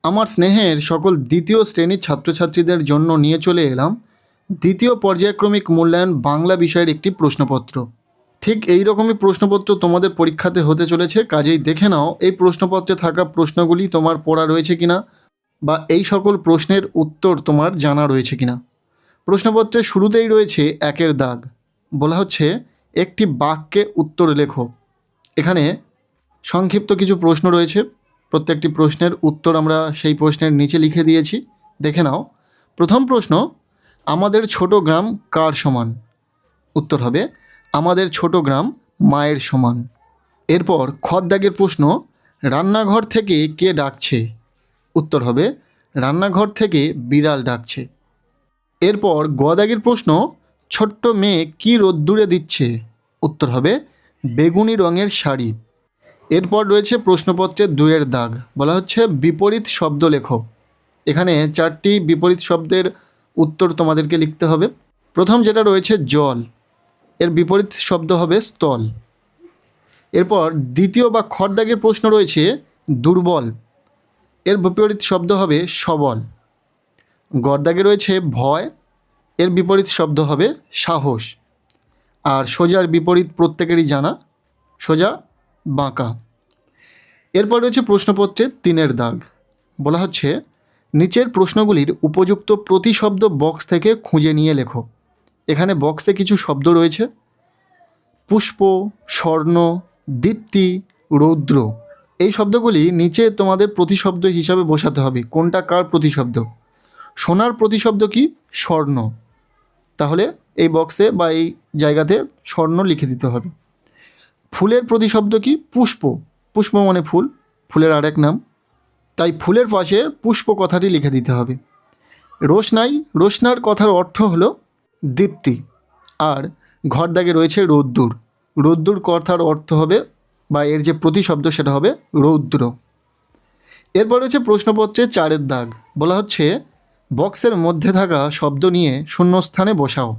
আমার স্নেহের সকল দ্বিতীয় শ্রেণীর ছাত্রছাত্রীদের জন্য নিয়ে চলে এলাম দ্বিতীয় পর্যায়ক্রমিক মূল্যায়ন বাংলা বিষয়ের একটি প্রশ্নপত্র। ঠিক এই রকমই প্রশ্নপত্র তোমাদের পরীক্ষাতে হতে চলেছে, কাজেই দেখে নাও এই প্রশ্নপত্রে থাকা প্রশ্নগুলি তোমার পড়া রয়েছে কিনা বা এই সকল প্রশ্নের উত্তর তোমার জানা রয়েছে কিনা। প্রশ্নপত্রের শুরুতেই রয়েছে একের দাগ, বলা হচ্ছে একটি বাক্যে উত্তর লেখো। এখানে সংক্ষিপ্ত কিছু প্রশ্ন রয়েছে, প্রত্যেকটি প্রশ্নের উত্তর আমরা সেই প্রশ্নের নিচে লিখে দিয়েছি, দেখে নাও। প্রথম প্রশ্ন, আমাদের ছোট গ্রাম কার সমান? উত্তর হবে আমাদের ছোট গ্রাম মায়ের সমান। এরপর খর দাগের প্রশ্ন, রান্নাঘর থেকে কে ডাকছে? উত্তর হবে রান্নাঘর থেকে বিড়াল ডাকছে। এরপর গ দাগের প্রশ্ন, ছোট্ট মেয়ে কী রোদ্দুরে দিচ্ছে? উত্তর হবে বেগুনি রঙের শাড়ি। এরপর রয়েছে প্রশ্নপত্রের 2-এর দাগ, বলা হচ্ছে বিপরীত শব্দ লেখো। এখানে 4টি বিপরীত শব্দের উত্তর তোমাদেরকে লিখতে হবে। প্রথম যেটা রয়েছে জল, এর বিপরীত শব্দ হবে স্থল। এরপর দ্বিতীয় বা খর দাগের প্রশ্ন রয়েছে দুর্বল, এর বিপরীত শব্দ হবে সবল। গর দাগে রয়েছে ভয়, এর বিপরীত শব্দ হবে সাহস। আর সোজার বিপরীত প্রত্যেকেরই জানা, সোজা বাঁকা। এরপর রয়েছে প্রশ্নপত্রের 3-এর দাগ, বলা হচ্ছে নিচের প্রশ্নগুলির উপযুক্ত প্রতিশব্দ বক্স থেকে খুঁজে নিয়ে লেখো। এখানে বক্সে কিছু শব্দ রয়েছে, পুষ্প, স্বর্ণ, দীপ্তি, রৌদ্র। এই শব্দগুলি নিচে তোমাদের প্রতিশব্দ হিসাবে বসাতে হবে। কোনটা কার প্রতিশব্দ? সোনার প্রতিশব্দ কি? স্বর্ণ। তাহলে এই বক্সে বা এই জায়গাতে স্বর্ণ লিখে দিতে হবে। ফুলের প্রতিশব্দ কি? পুষ্প। পুষ্প মানে ফুল, ফুলের আরেক নাম, তাই ফুলের পাশে পুষ্প কথাটি লিখে দিতে হবে। রোশনাই, রোশনার কথার অর্থ হলো দীপ্তি। আর ঘর দাগে রয়েছে রোদ্দুর, রোদ্দুর কথার অর্থ হবে বা এর যে প্রতিশব্দ সেটা হবে রৌদ্র। এরপর রয়েছে প্রশ্নপত্রে 4-এর দাগ, বলা হচ্ছে বক্সের মধ্যে থাকা শব্দ নিয়ে শূন্যস্থানে বসাও।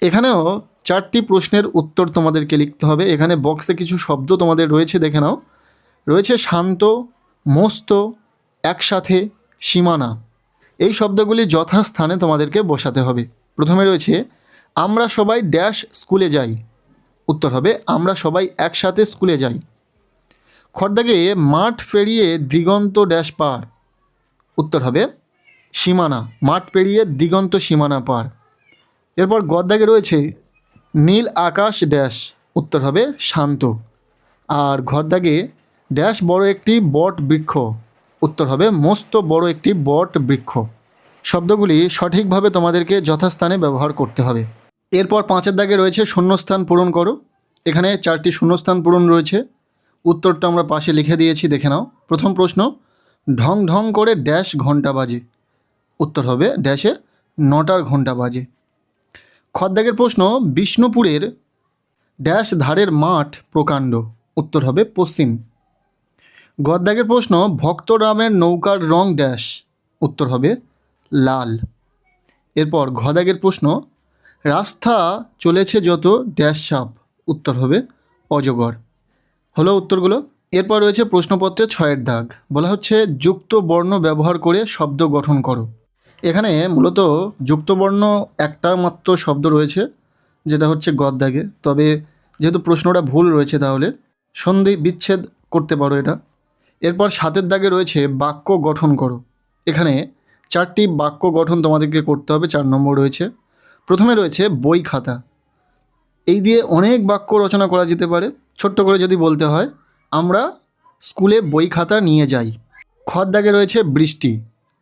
এখানেও 4টি প্রশ্নের উত্তর তোমাদেরকে লিখতে হবে। এখানে বক্সে কিছু শব্দ তোমাদের রয়েছে, দেখে নাও। রয়েছে শান্ত, মস্ত, একসাথে, সীমানা। এই শব্দগুলি যথাস্থানে তোমাদেরকে বসাতে হবে। প্রথমে রয়েছে আমরা সবাই ড্যাশ স্কুলে যাই। উত্তর হবে আমরা সবাই একসাথে স্কুলে যাই। খর দাগে মাঠ পেরিয়ে দিগন্ত ড্যাশ পার। উত্তর হবে সীমানা, মাঠ পেরিয়ে দিগন্ত সীমানা পার। এরপর গ দাগে রয়েছে নীল আকাশ ড্যাশ। উত্তর হবে শান্ত। আর ঘর দাগে ড্যাশ বড় একটি বট বৃক্ষ। উত্তর হবে মস্ত বড় একটি বট বৃক্ষ। শব্দগুলি সঠিকভাবে তোমাদেরকে যথাস্থানে ব্যবহার করতে হবে। এরপর 5-এর দাগে রয়েছে শূন্যস্থান পূরণ করো। এখানে 4টি শূন্যস্থান পূরণ রয়েছে, উত্তরটা আমরা পাশে লিখে দিয়েছি, দেখে নাও। প্রথম প্রশ্ন, ঢং ঢং করে ড্যাশ ঘন্টা বাজে। উত্তর হবে ড্যাশে 9টার ঘন্টা বাজে। খর দাগের প্রশ্ন, বিষ্ণুপুরের ড্যাশ ধারের মাঠ প্রকাণ্ড। উত্তর হবে পশ্চিম। গর দাগের প্রশ্ন, ভক্তরামের নৌকার রং ড্যাশ। উত্তর হবে লাল। এরপর ঘ দাগের প্রশ্ন, রাস্তা চলেছে যত ড্যাশ সাপ। উত্তর হবে অজগর। হলো উত্তরগুলো। এরপর রয়েছে প্রশ্নপত্রের 6-এর দাগ, বলা হচ্ছে যুক্ত বর্ণ ব্যবহার করে শব্দ গঠন করো। এখানে মূলত যুক্ত বর্ণ একটা মাত্র শব্দ রয়েছে, যেটা হচ্ছে গদ দাগে। তবে যেহেতু প্রশ্নটা ভুল রয়েছে তাহলে সন্ধি বিচ্ছেদ করতে পারো এটা। এরপর 7-এর দাগে রয়েছে বাক্য গঠন করো। এখানে 4টি বাক্য গঠন তোমাদেরকে করতে হবে, 4 নম্বর রয়েছে। প্রথমে রয়েছে বই খাতা। এই দিয়ে অনেক বাক্য রচনা করা যেতে পারে। ছোট্ট করে যদি বলতে হয়, আমরা স্কুলে বই খাতা নিয়ে যাই। খর দাগে রয়েছে বৃষ্টি,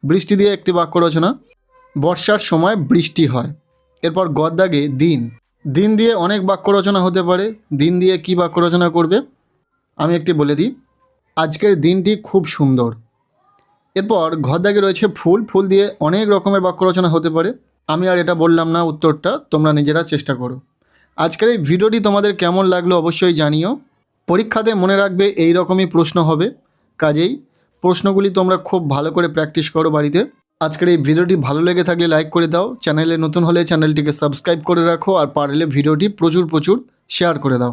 বৃষ্টি দিয়ে একটি বাক্য রচনা। বর্ষার সময় বৃষ্টি হয়। এরপর গদ দাগে দিন, দিন দিয়ে অনেক বাক্য রচনা হতে পারে। দিন দিয়ে কি বাক্য রচনা করবে আমি একটি বলে দিই, আজকের দিনটি খুব সুন্দর। এরপর ঘর দাগে রয়েছে ফুল, ফুল দিয়ে অনেক রকমের বাক্য রচনা হতে পারে। আমি আর এটা বললাম না, উত্তরটা তোমরা নিজেরা চেষ্টা করো। আজকের এই ভিডিওটি তোমাদের কেমন লাগলো অবশ্যই জানিও। পরীক্ষাতে মনে রাখবে এই রকমই প্রশ্ন হবে, কাজেই প্রশ্নগুলি তোমরা খুব ভালো করে প্র্যাকটিস করো বাড়িতে। আজকের এই ভিডিওটি ভালো লেগে থাকলে লাইক করে দাও, চ্যানেলে নতুন হলে চ্যানেলটিকে সাবস্ক্রাইব করে রাখো, আর পারলে ভিডিওটি প্রচুর শেয়ার করে দাও।